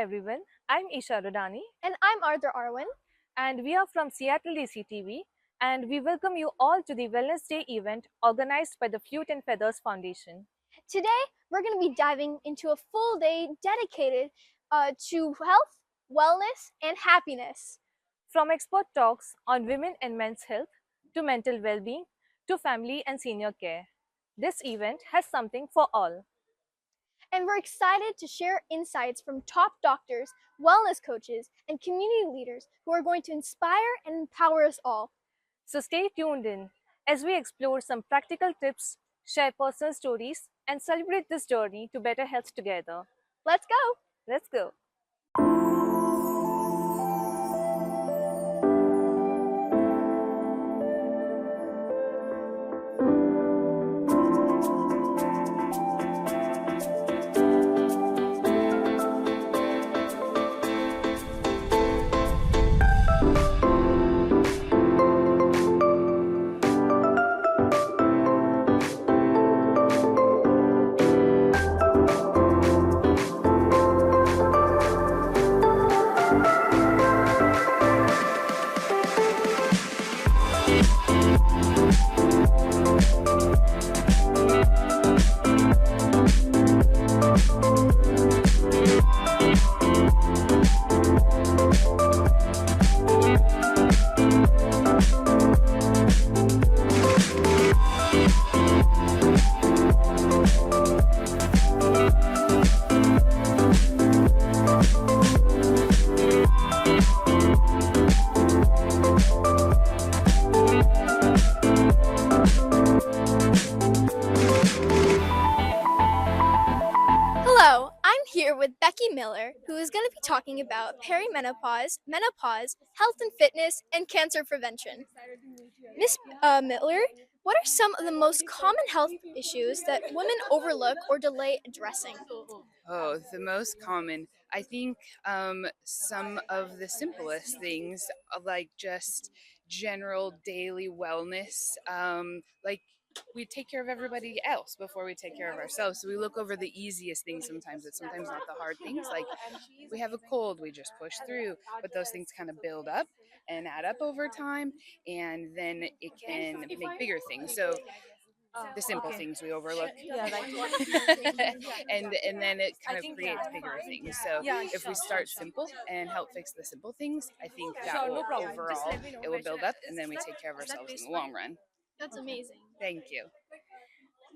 everyone, I'm Isha Rodani And I'm Arthur Arwin. and we are from Seattle DCTV and we welcome you all to the Wellness Day event organized by the Flute and Feathers Foundation. Today, we're going to be diving into a full day dedicated to health, wellness, and happiness. From expert talks on women and men's health to mental well-being to family and senior care, this event has something for all. And we're excited to share insights from top doctors, wellness coaches, and community leaders who are going to inspire and empower us all. So stay tuned in as we explore some practical tips, share personal stories, and celebrate this journey to better health together. Let's go! Let's go. Hello, I'm here with Becky Miller, who is going to be talking about perimenopause, menopause, health and fitness, and cancer prevention. Miss Miller, what are some of the most common health issues that women overlook or delay addressing? Oh, the most common. I think some of the simplest things, like just general daily wellness, like we take care of everybody else before we take care of ourselves. So we look over the easiest things sometimes. It's sometimes not the hard things. Like we have a cold, we just push through, but those things kind of build up and add up over time, and then it can make bigger things. So the simple things we overlook. And then it kind of creates bigger things. So if we start simple and help fix the simple things, I think that will overall it will build up, and then we take care of ourselves in the long run. That's amazing. Thank you.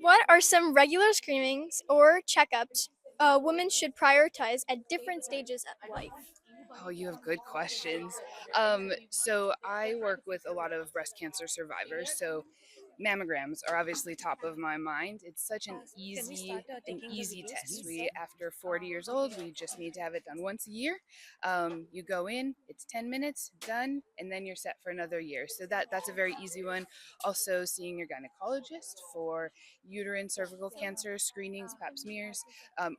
What are some regular screenings or checkups women should prioritize at different stages of life? Oh, you have good questions. So I work with a lot of breast cancer survivors. So mammograms are obviously top of my mind. It's such an easy test. We after 40 years old, we just need to have it done once a year. You go in, it's 10 minutes, done, and then you're set for another year. So that's a very easy one. Also, seeing your gynecologist for uterine, cervical cancer screenings, pap smears.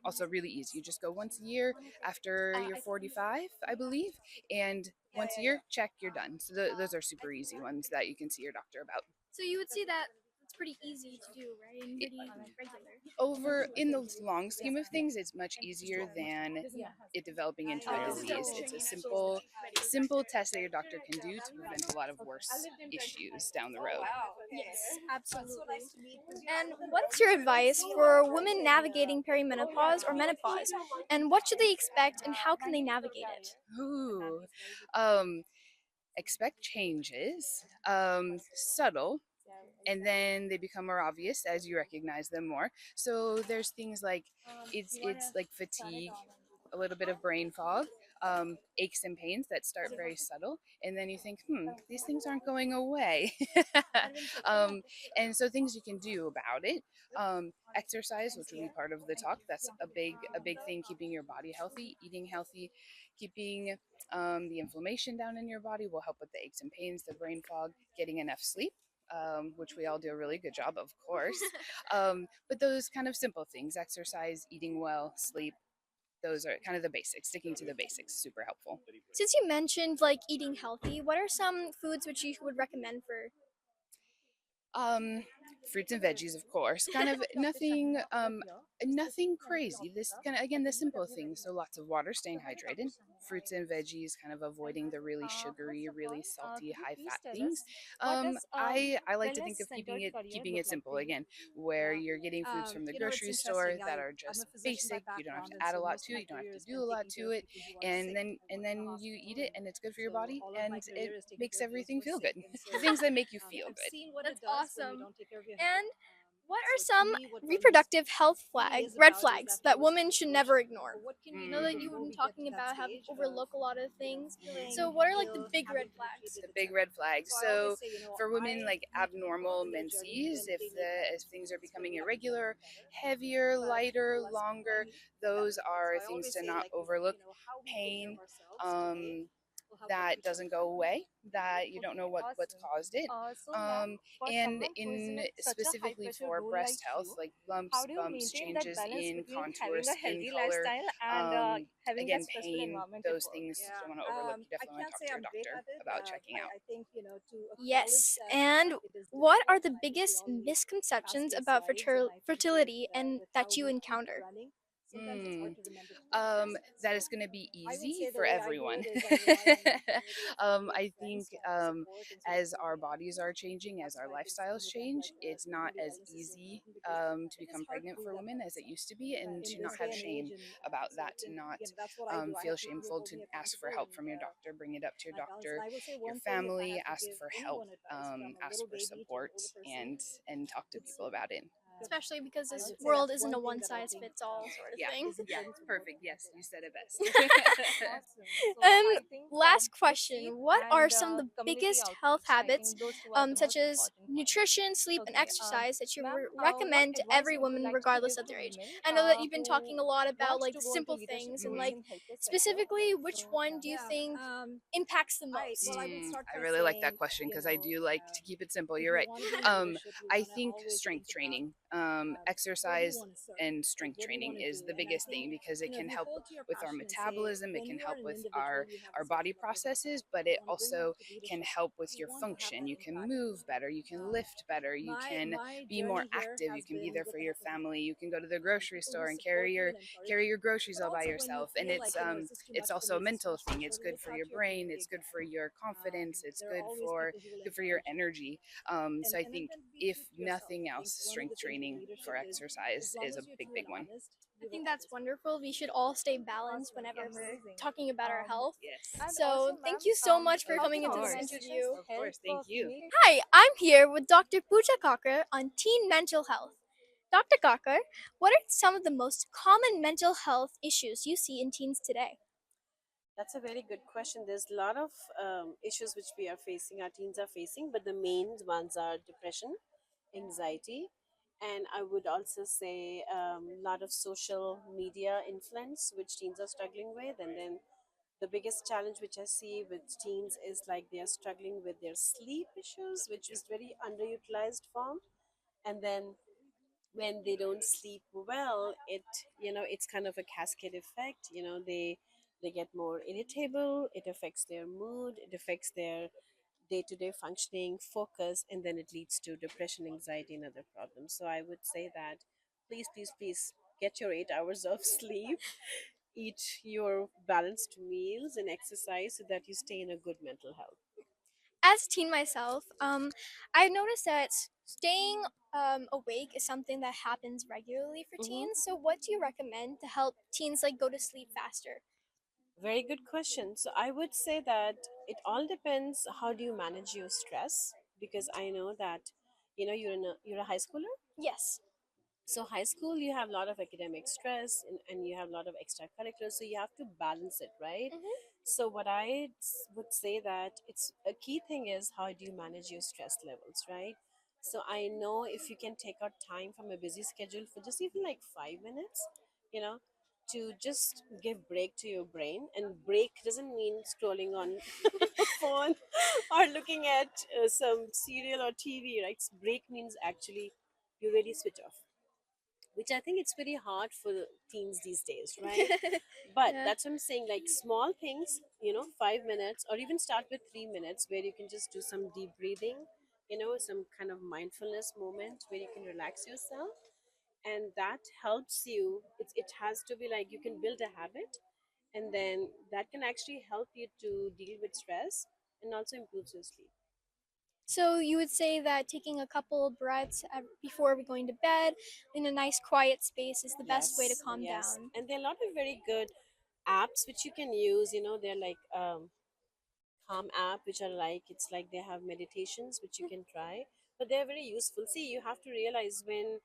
Also, really easy. You just go once a year after you're 45, I believe, and once a year, check, you're done. So those are super easy ones that you can see your doctor about. So you would say that it's pretty easy to do, right? And pretty regular. Over in the long scheme of things, it's much easier than it developing into a disease. It's a simple test that your doctor can do to prevent a lot of worse issues down the road. Yes, absolutely. And what's your advice for women navigating perimenopause or menopause? And what should they expect and how can they navigate it? Ooh. Expect changes, subtle, and then they become more obvious as you recognize them more. So there's things like it's like fatigue, a little bit of brain fog, aches and pains that start very subtle, and then you think, these things aren't going away. um, and so things you can do about it. Exercise, which will be part of the talk, that's a big thing. Keeping your body healthy, eating healthy, keeping the inflammation down in your body will help with the aches and pains, the brain fog, getting enough sleep. Which we all do a really good job, of course. But those kind of simple things, exercise, eating well, sleep, those are kind of the basics. Sticking to the basics, super helpful. Since you mentioned like eating healthy, what are some foods which you would recommend for? Fruits and veggies, of course. Kind of nothing crazy. This kind of, again, the simple things. So lots of water, staying hydrated. Fruits and veggies, kind of avoiding the really sugary, First of really all, salty, could you high please fat tell things. us what does I like to think of wellness-centered career keeping look it like for simple. you? Again, where you're getting foods from the grocery store that are just basic. You don't have to add a lot to it. You don't have to do a lot to it, and then you eat it, and it's good for your body, and it makes everything feel good. The things that make you feel good. That's awesome. And what are some reproductive health red flags that women should never ignore? I know that Mhm. you've been talking about how people overlook a lot of things. So what are like the big red flags? The big red flag. So for women, like abnormal menses, if things are becoming irregular, heavier, lighter, longer, those are things to not overlook. Pain, um, that doesn't go away, that you don't know what's Awesome. caused it. So, ma'am, for And someone who is in in such a high specifically pressure for role like breast health, you, like how lumps, do you bumps, maintain that changes balance in between contour, having a skin healthy color, lifestyle and having that again, stressful pain, environment at those work? things you don't want to overlook. You definitely want to talk to your doctor about checking out. Yes. And what are the biggest misconceptions about fertility and that you encounter? Mm. That is going to be easy for everyone. I think as our bodies are changing, as our lifestyles change, it's not as easy to become pregnant for women as it used to be, and to not have shame about that, to not feel shameful to ask for help from your doctor, bring it up to your doctor, your family, ask for help, ask for support, and talk to people about it. Especially because this world isn't a one size fits all sort of Yeah, thing. yeah, perfect. Yes, you said it best. Awesome. So And I think last the question, faith what are and some of the community biggest health outreach, I habits, think those two are the such most as important one. nutrition, sleep, and Okay, exercise that you ma'am, what recommend to advice every would you woman like to regardless give of to their age? women I know that you've been who talking a lot about wants like to the go into simple leadership things and roles like Mhm. in healthcare sector? specifically which So one do you yeah. think impacts the most? I really like that question because I do like to keep it simple. You're right. I think strength training, exercise and strength training is the biggest thing, because it can help with our metabolism, it can help with our body processes, but it also can help with your function. You can move better, you can lift better, you can be more active, you can be there for your family, you can go to the grocery store and carry your groceries all by yourself. And it's also a mental thing. It's good for your brain, it's good for your confidence, it's good for your energy. So I think, if nothing else, strength training for exercise is a big one. I think that's wonderful. We should all stay balanced whenever we're Amazing. talking about our health. Yes. And also, So thank ma'am, you so much for how Of coming can into this course. interview. organizations Of help course. Thank you. female? Hi, I'm here with Dr. Pooja Kakar on teen mental health. Dr. Kakar, what are some of the most common mental health issues you see in teens today? That's a very good question. There's a lot of issues which we are facing, our teens are facing, but the main ones are depression, anxiety, and I would also say a lot of social media influence, which teens are struggling with. And then the biggest challenge which I see with teens is like they are struggling with their sleep issues, which is very underutilized form. And then when they don't sleep well, it's kind of a cascade effect. They get more irritable, it affects their mood, it affects their day-to-day functioning, focus, and then it leads to depression, anxiety, and other problems. So I would say that please get your 8 hours of sleep, eat your balanced meals and exercise so that you stay in a good mental health. As a teen myself, I've noticed that staying awake is something that happens regularly for Hmm. teens. So, what do you recommend to help teens like go to sleep faster? Very good question. So I would say that it all depends how do you manage your stress, because I know that you're a high schooler. Yes. So high school you have a lot of academic stress, and you have a lot of extracurriculars, so you have to balance it, right? Hmm. So what would say that it's a key thing is how do you manage your stress levels, right? So I know if you can take out time from a busy schedule for just even like 5 minutes, you know to just give break to your brain. And break doesn't mean scrolling on phone or looking at some serial or TV, right? Break means actually you really switch off, which I think it's very hard for teens these days, right? But Yeah. that's what I'm saying, like small things, 5 minutes, or even start with 3 minutes where you can just do some deep breathing, some kind of mindfulness moment where you can relax yourself, and that helps you. It has to be like you can build a habit, and then that can actually help you to deal with stress and also improves your sleep. So you would say that taking a couple of breaths before we're going to bed in a nice quiet space is the best way to Yes, calm yes. down. And there are a lot of very good apps which you can use. They're like calm app, which are like, it's like they have meditations which you can try, but they're very useful. See, you have to realize when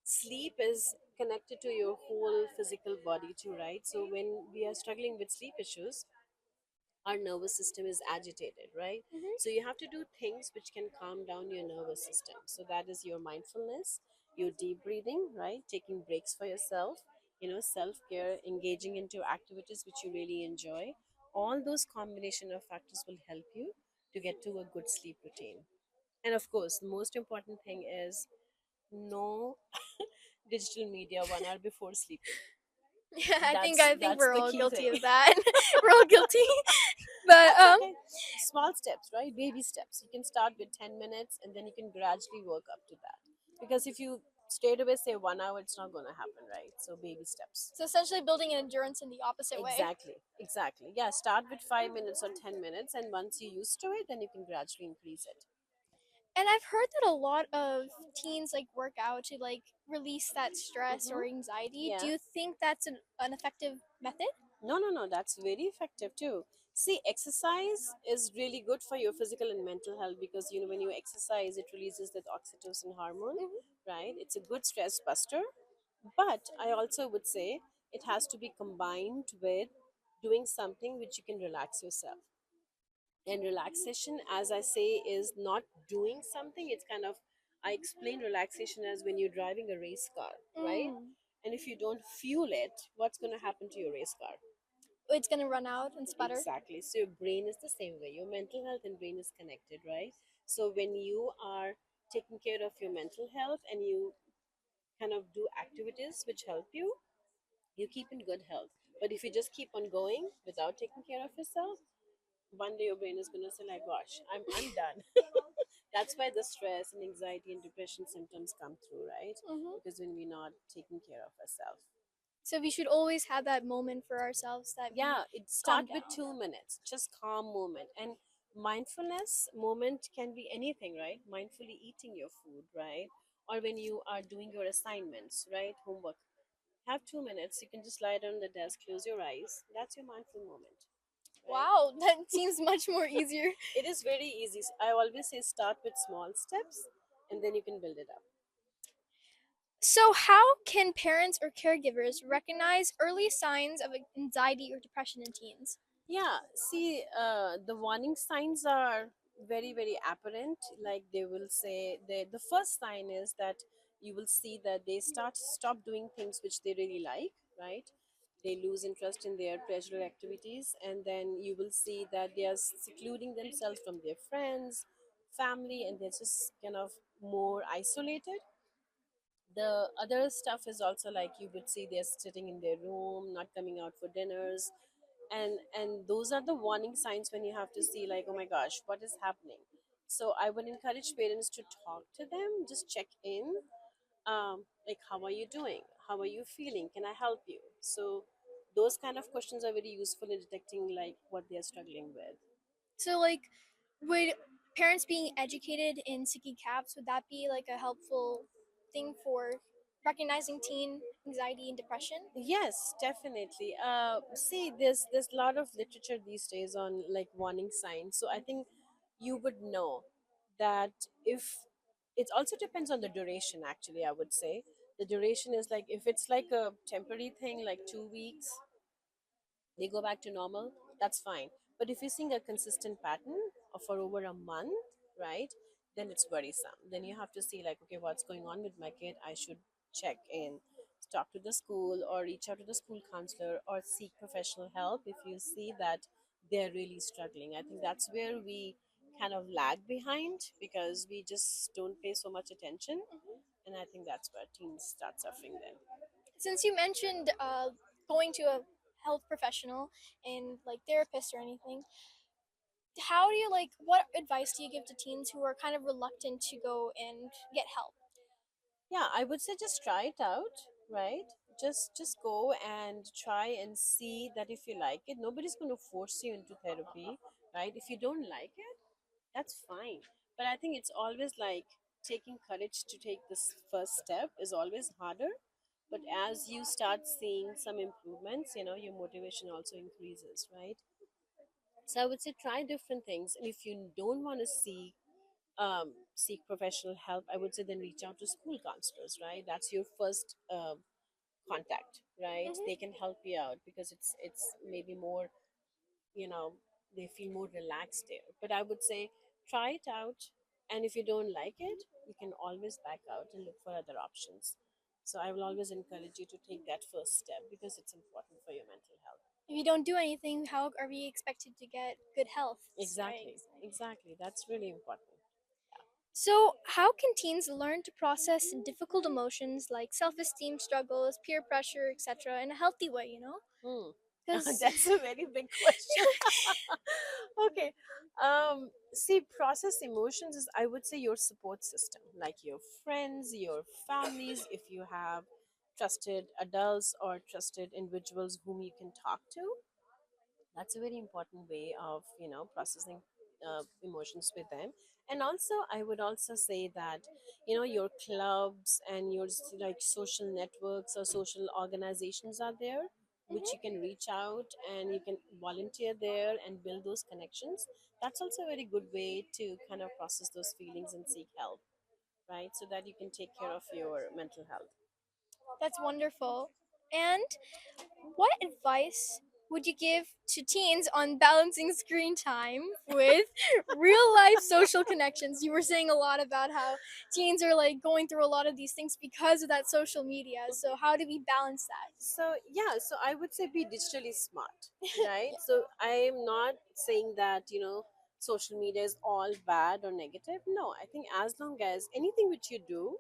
sleep is connected to your whole physical body too, right? So when we are struggling with sleep issues, our nervous system is agitated, right? Mhm. So you have to do things which can calm down your nervous system. So that is your mindfulness, your deep breathing, right? Taking breaks for yourself, self care, engaging into activities which you really enjoy. All those combination of factors will help you to get to a good sleep routine. And of course, the most important thing is no digital media 1 hour before sleeping. Yeah, I think That's I think that's we're the all key guilty thing. of that. We're all guilty. But That's okay. Small steps, right? Baby steps. You can start with 10 minutes and then you can gradually work up to that. Because if you straight away say 1 hour, it's not going to happen, right? So, baby steps. it's essentially building an endurance in the opposite way. Exactly. Exactly. Yeah, start with 5 minutes or 10 minutes, and once you're used to it, then you can gradually increase it. And I've heard that a lot of teens like work out to like release that stress Mm-hmm. or anxiety. Do Yeah. you think that's an effective method? No, no, no, that's very effective too. See, exercise is really good for your physical and mental health because when you exercise, it releases that oxytocin hormone, Mhm. right? It's a good stress buster. But I also would say it has to be combined with doing something which you can relax yourself. And relaxation, as I say, is not doing something. It's kind of, I explain relaxation as when you're driving a race car, right? Mm. And if you don't fuel it, what's going to happen to your race car? It's gonna run out and sputter. Exactly. So your brain is the same way. Your mental health and brain is connected, right? So when you are taking care of your mental health and you kind of do activities which help you keep in good health. But if you just keep on going without taking care of yourself, one day your brain is gonna say like, "Gosh, I'm done." That's why the stress and anxiety and depression symptoms come through, right? Hmm. Because when we're not taking care of ourselves. So we should always have that moment for ourselves that we Yeah, it calm start with down. 2 minutes, just calm moment. And mindfulness moment can be anything, right? Mindfully eating your food, right? Or when you are doing your assignments, right? Homework. Have 2 minutes. You can just lie down on the desk, close your eyes. That's your mindful moment, right? Wow, that seems much more easier. It is very easy. I always say start with small steps and then you can build it up. So, how can parents or caregivers recognize early signs of anxiety or depression in teens? Yeah, see, the warning signs are very, very apparent. Like they will say, the first sign is that you will see that they stop doing things which they really like, right? They lose interest in their pleasurable activities, and then you will see that they are secluding themselves from their friends, family, and they're just kind of more isolated. The other stuff is also like you would see they're sitting in their room, not coming out for dinners, and those are the warning signs when you have to see like, oh my gosh, what is happening. So I would encourage parents to talk to them, just check in, like, how are you doing, how are you feeling, can I help you? So those kind of questions are very useful in detecting like what they're struggling with. So, like, would parents being educated in Siki Caps, would that be like a helpful thing for recognizing teen anxiety and depression? Yes, definitely. See, there's a lot of literature these days on like warning signs. So I think you would know that if it also depends on the duration. Actually, I would say the duration is like if it's like a temporary thing, like 2 weeks, they go back to normal, that's fine. But if you're seeing a consistent pattern of for over a month, right, then it's worrisome. Then you have to see like, okay, what's going on with my kid? I should check in, talk to the school, or reach out to the school counselor, or seek professional help if you see that they're really struggling. I think that's where we kind of lag behind because we just don't pay so much attention, and I think that's where teens start suffering then. Since you mentioned going to a health professional and like therapist or anything, how do you like? What advice do you give to teens who are kind of reluctant to go and get help? Yeah, I would say just try it out, right? Just go and try and see that if you like it. Nobody's going to force you into therapy, right? If you don't like it, that's fine. But I think it's always like taking courage to take this first step is always harder. But as you start seeing some improvements, your motivation also increases, right? So I would say try different things. And if you don't want to seek professional help, I would say then reach out to school counselors, right? That's your first contact, right? Hmm. They can help you out because it's maybe more, you know, they feel more relaxed there. But I would say try it out, and if you don't like it, you can always back out and look for other options. So I will always encourage you to take that first step because it's important for your mental health. If you don't do anything, how are we expected to get good health? Right. Exactly, that's really important. So, how can teens learn to process difficult emotions like self esteem struggles, peer pressure, etc., in a healthy way, you know? Hmm. Because, That's a very big question. Okay. See, process emotions is, I would say, your support system, like your friends, your families, if you have trusted adults or trusted individuals whom you can talk to. That's a very important way of, processing emotions with them. And also, I would also say that, your clubs and your like social networks or social organizations are there, which you can reach out and you can volunteer there and build those connections. That's also a very good way to kind of process those feelings and seek help, right? So that you can take care of your mental health. that's wonderful. And what advice would you give to teens on balancing screen time with real life social connections? You were saying a lot about how teens are like going through a lot of these things because of that social media. So, how do we balance that? So yeah, so I would say be digitally smart, right? So I am not saying that social media is all bad or negative. No, I think as long as anything which you do,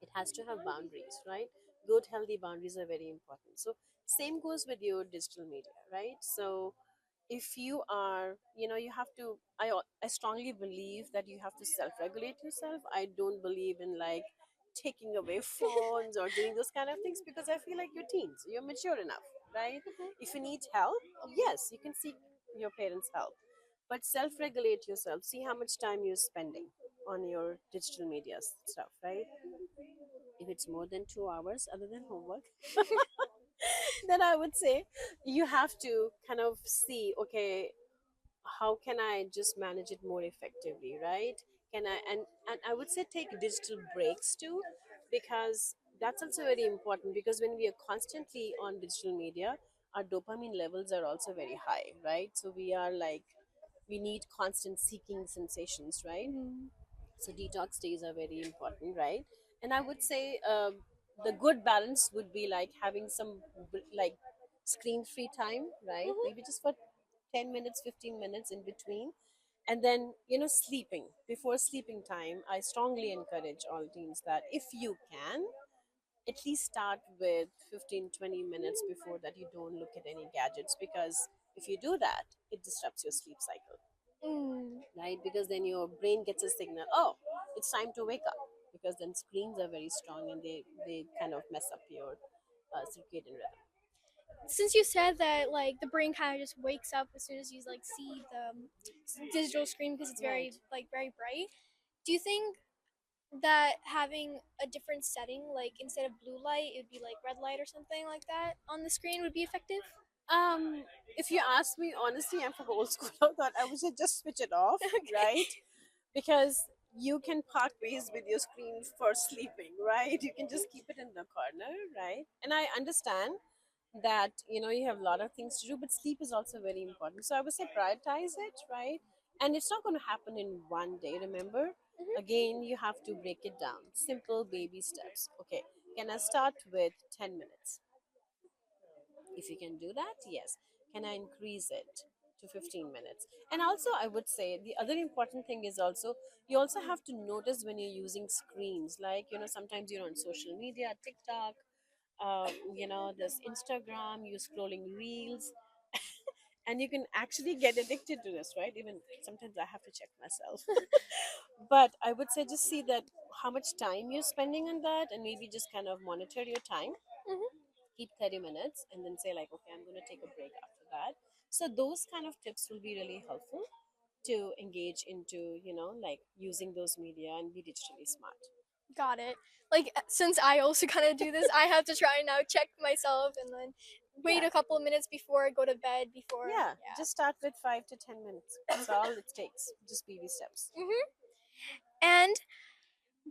it has to have boundaries, right? Good healthy boundaries are very important. So same goes with your digital media, right? So if you are, you have to, I strongly believe that you have to self regulate yourself. I don't believe in like taking away phones or doing those kind of things because I feel like you're teens, you're mature enough, right? If you need help, yes, you can seek your parents help, but self regulate yourself. See how much time you're spending on your digital media stuff, right? If it's more than 2 hours other than homework, then I would say you have to kind of see, okay, how can I just manage it more effectively, right? Can I, and I would say take digital breaks too, because that's also very important, because when we are constantly on digital media, our dopamine levels are also very high, right? So we are like, we need constant seeking sensations, right? Mhm. So detox days are very important, right? And I would say the good balance would be like having some like screen free time, right? Mhm. Maybe just for 10 minutes, 15 minutes in between. And then sleeping, before sleeping time, I strongly encourage all teens that if you can, at least start with 15, 20 minutes before that, you don't look at any gadgets, because if you do that, it disrupts your sleep cycle, Mm. right? Because then your brain gets a signal, oh, it's time to wake up, because then screens are very strong and they kind of mess up your circadian rhythm. Since you said that like the brain kind of just wakes up as soon as you like see the digital screen because it's very Right. like very bright, do you think that having a different setting, like instead of blue light, it would be like red light or something like that on the screen would be effective? um if you ask me honestly, I'm from old school. I thought I would say just switch it off, Okay. right? Because you can part ways with your screen for sleeping, right? You can just keep it in the corner, right? And I understand that you have a lot of things to do, but sleep is also very important. So I would say prioritize it, right? And it's not going to happen in one day, remember. Mhm. Again, you have to break it down, simple baby steps. Okay, can I start with 10 minutes? If you can do that, yes. Can I increase it to 15 minutes? And also, I would say the other important thing is also, you also have to notice when you're using screens. Like, sometimes you're on social media, TikTok, there's Instagram, you're scrolling reels. and you can actually get addicted to this, right? Even sometimes I have to check myself. But I would say just see that how much time you're spending on that, and maybe just kind of monitor your time. Hmm. Keep 30 minutes and then say like, okay, I'm going to take a break after that. So those kind of tips will be really helpful to engage into, like using those media and be digitally smart. Got it. Like since I also kind of do this, I have to try and now check myself and then wait Yeah. a couple of minutes before I go to bed. Before Yeah, yeah. just start with 5 to 10 minutes. That's all it takes. Just baby steps. Hmm. And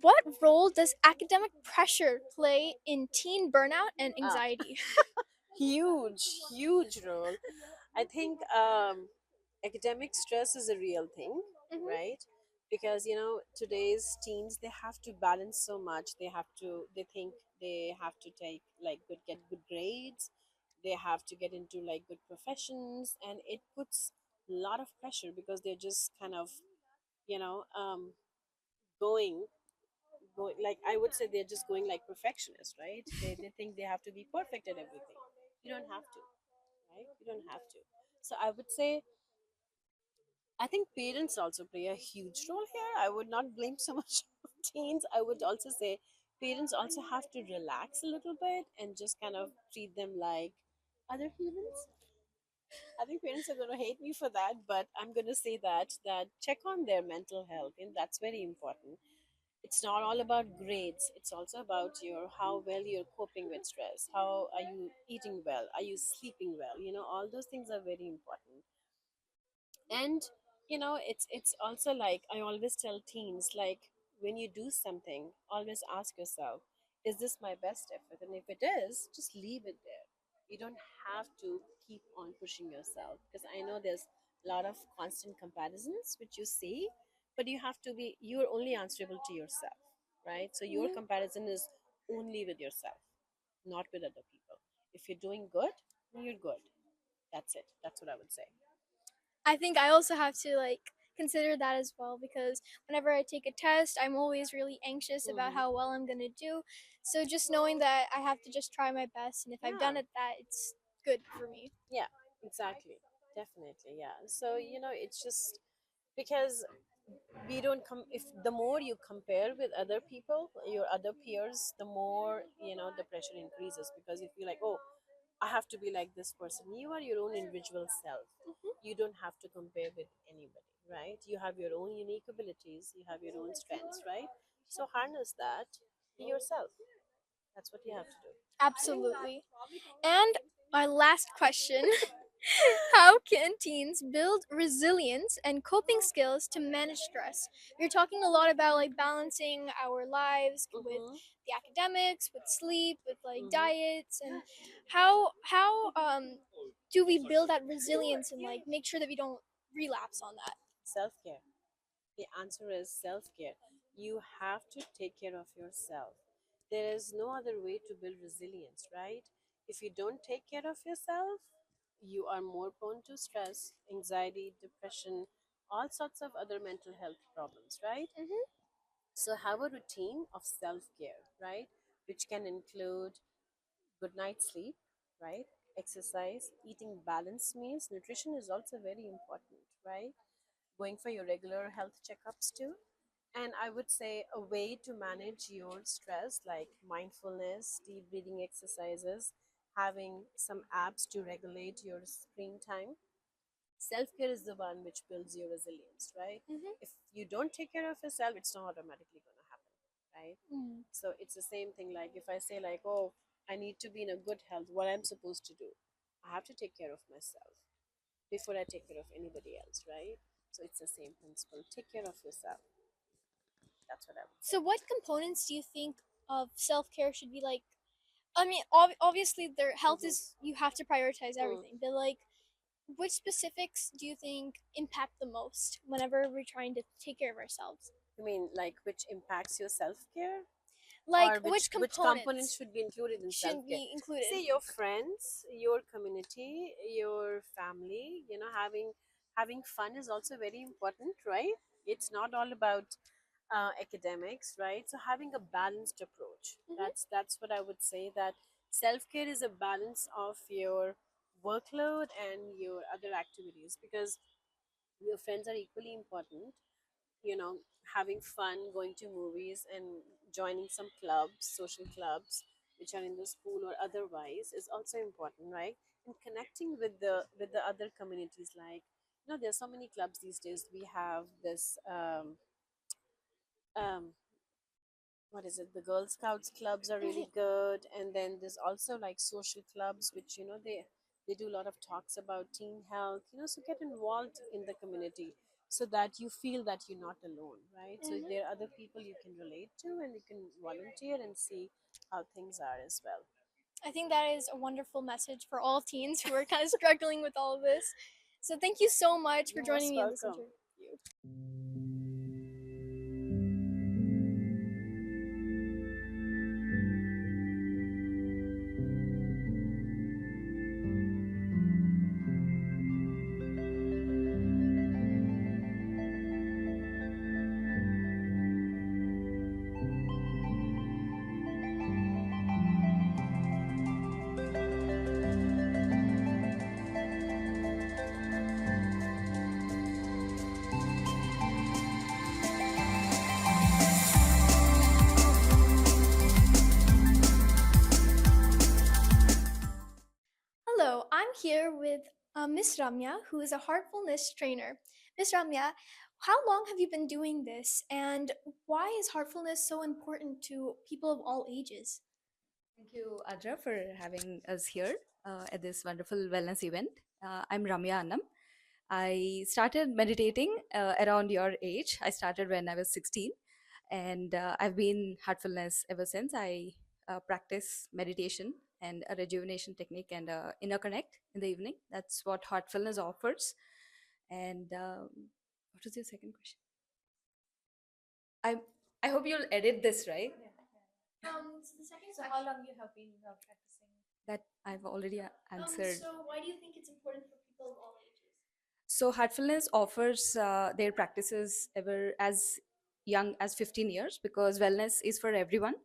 what role does academic pressure play in teen burnout and Ah, anxiety? huge, huge role. I think academic stress is a real thing, Hmm. right? Because today's teens, they have to balance so much. They think they have to take like get good grades. They have to get into like good professions, and it puts a lot of pressure because they're just kind of you know um, going going like I would say they're just going like perfectionists, right? They think they have to be perfect at everything. You don't have to, right? You don't have to. So I would say I think parents also play a huge role here. I would not blame so much of teens. I would also say parents also have to relax a little bit and just kind of treat them like other humans. I think parents are going to hate me for that, but I'm going to say that check on their mental health, and that's very important. It's not all about grades. It's also about your how well you're coping with stress. How are you eating well? Are you sleeping well? All those things are very important. And it's also like I always tell teens, like when you do something, always ask yourself, is this my best effort? And if it is, just leave it there. You don't have to keep on pushing yourself, because I know there's a lot of constant comparisons which you see, but you're only answerable to yourself, right? So your Mhm. comparison is only with yourself, not with other people. If you're doing good, then you're good. That's it. That's what I would say. I think I also have to like consider that as well because whenever I take a test, I'm always really anxious about Hmm. how well I'm gonna do. So just knowing that I have to just try my best, and if I've Yeah. done it, that it's good for me. Yeah, exactly. Definitely. Yeah. So, it's just because we don't come, if the more you compare with other people, your other peers, the more, the pressure increases, because you feel like, oh, I have to be like this person. You are your own individual self. You don't have to compare with anybody, right? You have your own unique abilities, you have your own strengths, right? So harness that, be yourself. That's what you have to do. Absolutely. And our last question: how can teens build resilience and coping skills to manage stress? We're talking a lot about like balancing our lives with Mm-hmm. the academics, with sleep, with like Mm-hmm. diets, and how do we build that resilience and like make sure that we don't relapse on that? Self care. The answer is self care. You have to take care of yourself. There is no other way to build resilience, right? If you don't take care of yourself, you are more prone to stress, anxiety, depression, all sorts of other mental health problems, right? Hmm. So, have a routine of self care, right? Which can include good night's sleep, right? Exercise, eating balanced meals. Nutrition is also very important, right? Going for your regular health checkups too. And I would say a way to manage your stress, like mindfulness, deep breathing exercises, having some apps to regulate your screen time. Self care is the one which builds your resilience, right? Hmm. If you don't take care of yourself, it's not automatically going to happen, right? Mm. So it's the same thing. Like if I say, like, oh, I need to be in a good health, what I'm supposed to do? I have to take care of myself before I take care of anybody else, right? So it's the same principle. Take care of yourself. That's what I would say. So, what components do you think of self care should be like? I mean, obviously, their health Mm-hmm. is you have to prioritize Mm. everything, but like, which specifics do you think impact the most whenever we're trying to take care of ourselves? You mean like which impacts your self care, Like, or which which which components components should be included in self shouldn't care? be included? See, your friends, your community, your family. Having fun is also very important, right? It's not all about academics, right? So having a balanced approach. Hmm. That's what I would say. That self care is a balance of your workload and your other activities, because your friends are equally important. you know Having fun, going to movies, and joining some clubs, social clubs, which are in the school or otherwise, is also important, right? And connecting with the other communities, like, there's so many clubs these days. We have this um what is it, the Girl Scouts clubs are really good, and then there's also like social clubs, which they do a lot of talks about teen health. So get involved in the community, so that you feel that you're not alone, right? So Mhm. there are other people you can relate to, and you can volunteer and see how things are as well. I think that is a wonderful message for all teens who are kind of struggling with all of this. So thank you so much for You're joining most me in this welcome. interview. Hello, I'm here with Miss Ramya, who is a heartfulness trainer. Miss Ramya, how long have you been doing this, and why is heartfulness so important to people of all ages? Thank you, Adra, for having us here at this wonderful wellness event. I'm Ramya Annam. I started meditating around your age. I started when I was 16, and I've been heartfulness ever since. I practice meditation and a rejuvenation technique and inner connect in the evening. That's what heartfulness offers. And what was your second question? I I hope you'll edit this, right? So the second So how long you have been practicing? That I've already answered. so why do you think it's important for people of all ages? So Heartfulness offers their practices ever as young as 15 years because wellness is for everyone.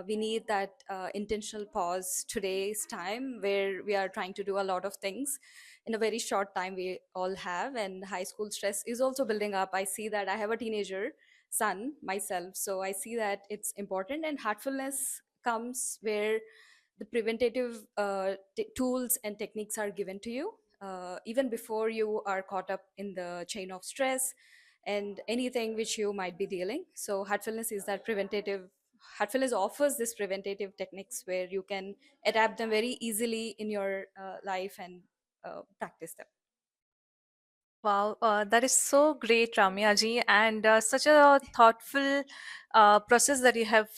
We need that intentional pause today's time where we are trying to do a lot of things in a very short time we all have, and high school stress is also building up. I see that I have a teenager son myself, so I see that it's important, and heartfulness comes where the preventative tools and techniques are given to you even before you are caught up in the chain of stress and anything which you might be dealing. So heartfulness is that preventative. Heartfulness offers this preventative techniques where you can adapt them very easily in your life and practice them. Wow, that is so great, Ramya ji, and such a thoughtful process that you have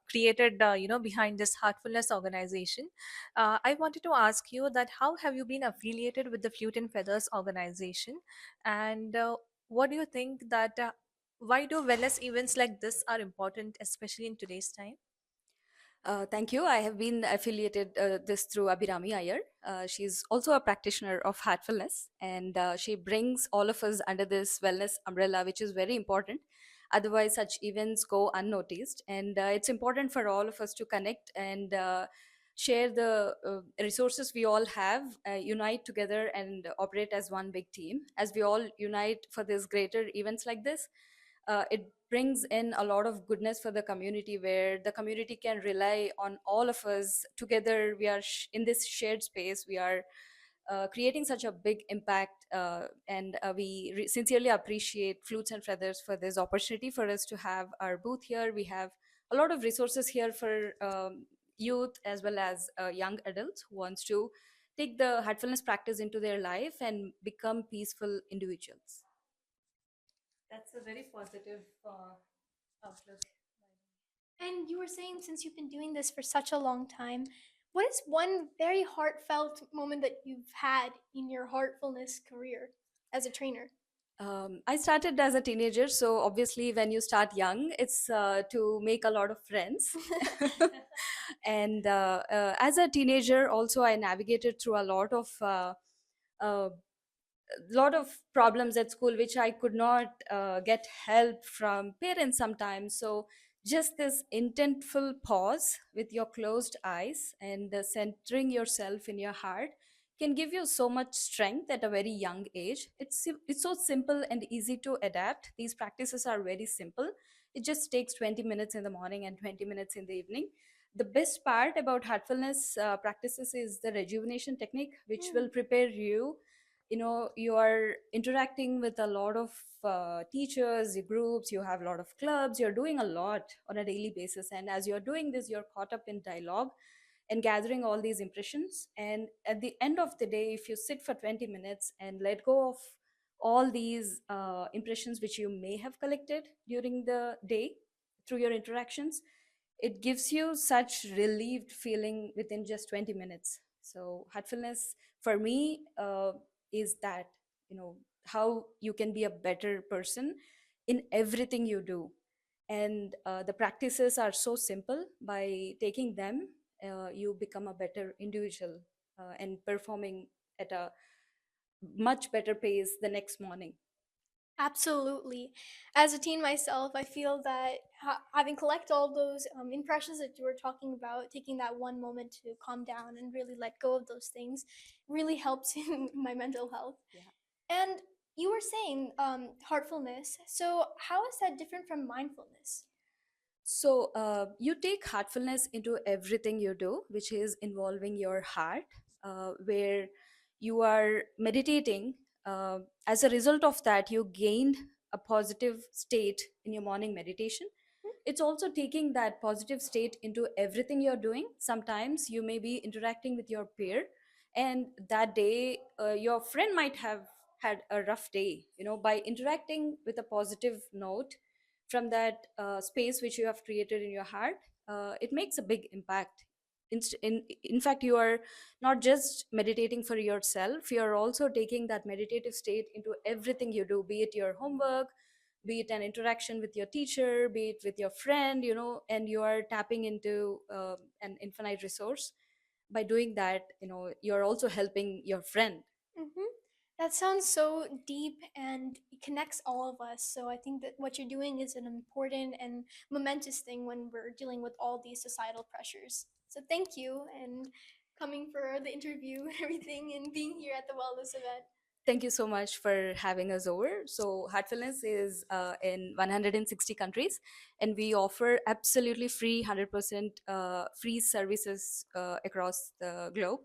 created, behind this Heartfulness organization. I wanted to ask you that how have you been affiliated with the Flute and Feathers organization, and what do you think that why do wellness events like this are important, especially in today's time? Thank you. I have been affiliated this through Abhirami Iyer. She's also a practitioner of heartfulness, and she brings all of us under this wellness umbrella, which is very important. Otherwise, such events go unnoticed, and it's important for all of us to connect and share the resources we all have, unite together, and operate as one big team. As we all unite for this greater events like this, it brings in a lot of goodness for the community where the community can rely on all of us together. We are in this shared space, we are creating such a big impact, and we sincerely appreciate Flutes and Feathers for this opportunity for us to have our booth here. We have a lot of resources here for youth as well as young adults who wants to take the heartfulness practice into their life and become peaceful individuals. That's a very positive outlook. And you were saying since you've been doing this for such a long time, what is one very heartfelt moment that you've had in your heartfulness career as a trainer? I started as a teenager, so obviously, when you start young, it's to make a lot of friends. And as a teenager, also, I navigated through a uh, lot of problems at school, which I could not get help from parents sometimes. So, just this intentful pause with your closed eyes and centering yourself in your heart can give you so much strength at a very young age. It's so simple and easy to adapt. These practices are very simple. It just takes 20 minutes in the morning and 20 minutes in the evening. The best part about heartfulness practices is the rejuvenation technique, which will prepare you. You know, you are interacting with a lot of teachers, groups, you have a lot of clubs, you're doing a lot on a daily basis, and as you're doing this, you're caught up in dialogue and gathering all these impressions. And at the end of the day, if you sit for 20 minutes and let go of all these impressions which you may have collected during the day through your interactions, it gives you such relieved feeling within just 20 minutes. So heartfulness for me is that, you know, how you can be a better person in everything you do. And the practices are so simple. By taking them, you become a better individual and performing at a much better pace the next morning. Absolutely. As a teen myself, I feel that having collect all those impressions that you were talking about, taking that one moment to calm down and really let go of those things, really helps in my mental health. Yeah. And you were saying heartfulness. So how is that different from mindfulness? So you take heartfulness into everything you do, which is involving your heart, where you are meditating. As a result of that, you gained a positive state in your morning meditation. It's also taking that positive state into everything you're doing. Sometimes you may be interacting with your peer, and that day your friend might have had a rough day. You know, by interacting with a positive note from that space which you have created in your heart, it makes a big impact. In fact, you are not just meditating for yourself, you are also taking that meditative state into everything you do, be it your homework, be it an interaction with your teacher, be it with your friend, you know, and you are tapping into an infinite resource. By doing that, you know, you're also helping your friend. Hmm. That sounds so deep and it connects all of us. So I think that what you're doing is an important and momentous thing when we're dealing with all these societal pressures. So thank you and coming for the interview and everything and being here at the wellness event. Thank you so much for having us over. So, Heartfulness is in 160 countries, and we offer absolutely free, 100% free services across the globe.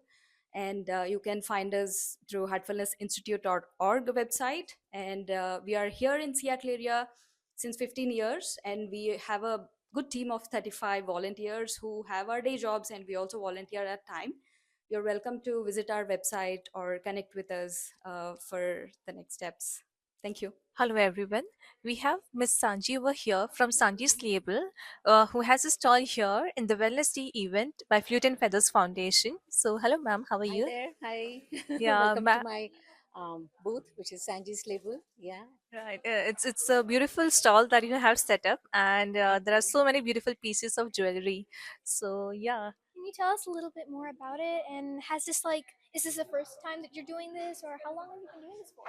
And you can find us through heartfulnessinstitute.org website. And we are here in Seattle area since 15 years, and we have a good team of 35 volunteers who have our day jobs, and we also volunteer at time. You're welcome to visit our website or connect with us for the next steps. Thank you. Hello, everyone. We have Miss Sanji over here from Sanji's Label, who has a stall here in the Wellness Tea event by Flute and Feathers Foundation. So, hello, ma'am. How are Hi you? there. Hi. Yeah, Welcome to my booth, which is Sanji's Label. Yeah. right. It's a beautiful stall that you have set up, and Thank there are you. so many beautiful pieces of jewelry. So, yeah. Can you tell us a little bit more about it? And has this like, is this the first time that you're doing this or how long have you been doing this for?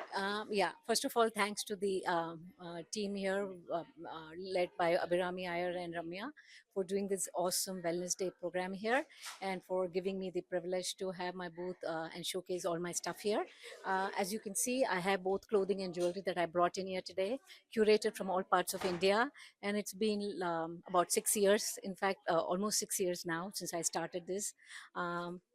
Yeah. First of all, thanks to the team here, led by Abhirami Iyer and Ramya, for doing this awesome Wellness Day program here, and for giving me the privilege to have my booth and showcase all my stuff here. As you can see, I have both clothing and jewelry that I brought in here today, curated from all parts of India, and it's been about 6 years. In fact, almost 6 years now since I started this.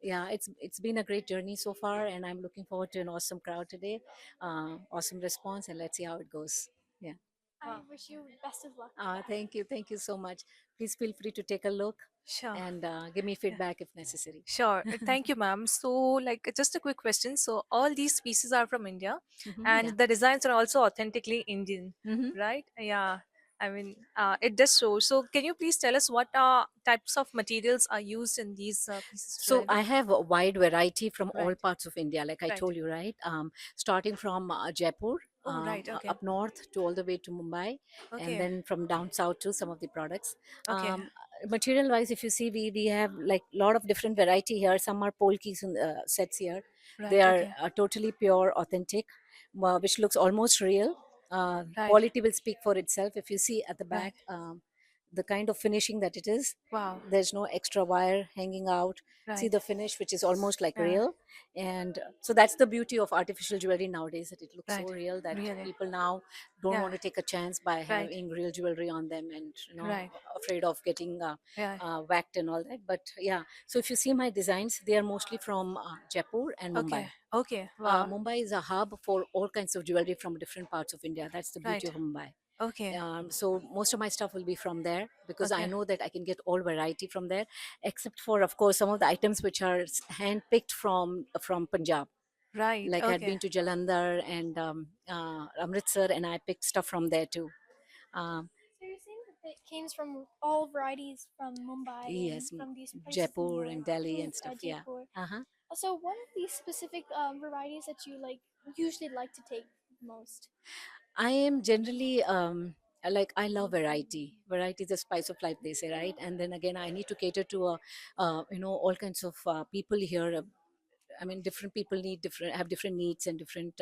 Yeah, it's been a great journey so far, and I'm looking forward to an awesome crowd today, awesome response, and let's see how it goes. Yeah. I wish you best of luck. Thank you so much. Please feel free to take a look Sure. and give me feedback if necessary. Sure. Thank you, ma'am. So, like, just a quick question. So, all these pieces are from India, Yeah. and the designs are also authentically Indian, hmm right? Yeah. I mean, it does show. So, can you please tell us what types of materials are used in these pieces of So jewelry? I have a wide variety from all Right. parts of India, like I Right. told you, right? Starting from Jaipur, Oh, right. Okay. up north to all the way to Mumbai, and Okay. then from down south to some of the products. Okay. Material wise, if you see, we have like a lot of different variety here. Some are polkis in sets here. They Right. are Okay. totally pure, authentic, which looks almost real. Right. Quality will speak for itself. If you see at the back, Right. the kind of finishing that it is. Wow. There's no extra wire hanging out. See Right. the finish, which is almost like Yeah. real. And so that's the beauty of artificial jewelry nowadays, that it looks so Right. real that Really. people now don't Yeah. want to take a chance by Right. having real jewelry on them, and Right. afraid of getting Yeah. whacked and all that. But yeah, so if you see my designs, they are mostly from Jaipur and Mumbai. Okay. Okay. Wow. Mumbai is a hub for all kinds of jewelry from different parts of India. That's the beauty Right. of Mumbai. Okay. So most of my stuff will be from there, because I Okay. know that I can get all variety from there, except for, of course, some of the items which are hand picked from Punjab. Right. Like I'd Okay. been to Jalandhar and Amritsar, and I picked stuff from there too. Um, So you're saying that it came from all varieties from Mumbai yes, and from these places in the Jaipur north and Delhi to and stuff. Yeah. Jaipur. Uh-huh. So what are these specific varieties that you usually like to take most? I am generally like, I love variety. Variety is the spice of life, they say, right? And then again, I need to cater to all kinds of people here. I mean, different people have different needs and different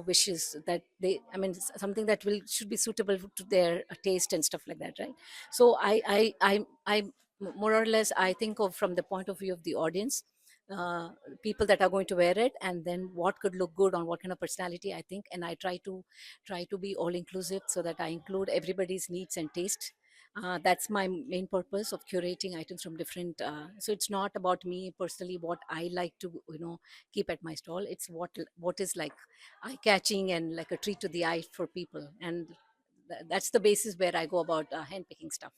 wishes, that they, I mean, something that will should be suitable to their taste and stuff like that, right? So I more or less, I think of from the point of view of the audience, uh, people that are going to wear it, and then what could look good on what kind of personality, I think. And I try to be all inclusive, so that I include everybody's needs and taste. That's my main purpose of curating items from different. So it's not about me personally, what I like to keep at my stall. It's what is like eye catching and like a treat to the eye for people, and that's the basis where I go about hand picking stuff.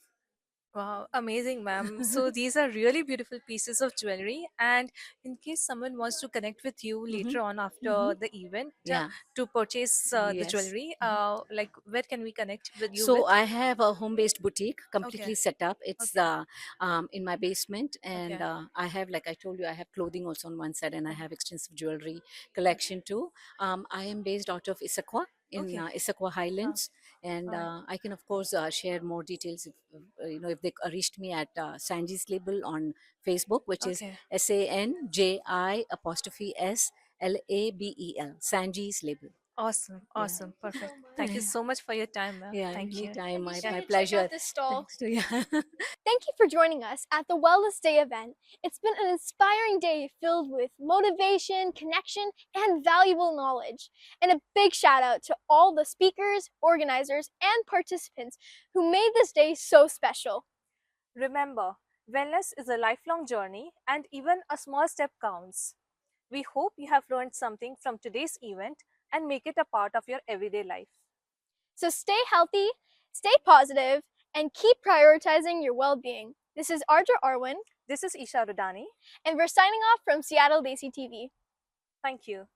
Wow, amazing, ma'am. So these are really beautiful pieces of jewelry. And in case someone wants to connect with you Hmm. later on Hmm. after the event Yeah. to purchase the Yes. jewelry, Mhm. like where can we connect with you So with? I have a home-based boutique, Okay, completely set up. It's okay, in my basement, and okay. I have, like I told you, I have clothing also on one side, and I have extensive jewelry collection too. I am based out of Issaquah, in Okay. Issaquah Uh, Highlands, and I can, of course, share more details if they reached me at Sanji's Label on Facebook, which is okay. SANJI_SLABEL, Sanji's Label. Awesome, Yeah. awesome, perfect. Thank you so much for your time, ma'am. Yeah, Thank you. anytime. And be My, sure my to check pleasure. out this stall. Thanks to you. Thank you for joining us at the Wellness Day event. It's been an inspiring day filled with motivation, connection, and valuable knowledge. And a big shout out to all the speakers, organizers, and participants who made this day so special. Remember, wellness is a lifelong journey, and even a small step counts. We hope you have learned something from today's event and make it a part of your everyday life. So stay healthy, stay positive, and keep prioritizing your well-being. This is Ardra Arwin, This is Isha Rudani. and we're signing off from Seattle Desi TV. Thank you.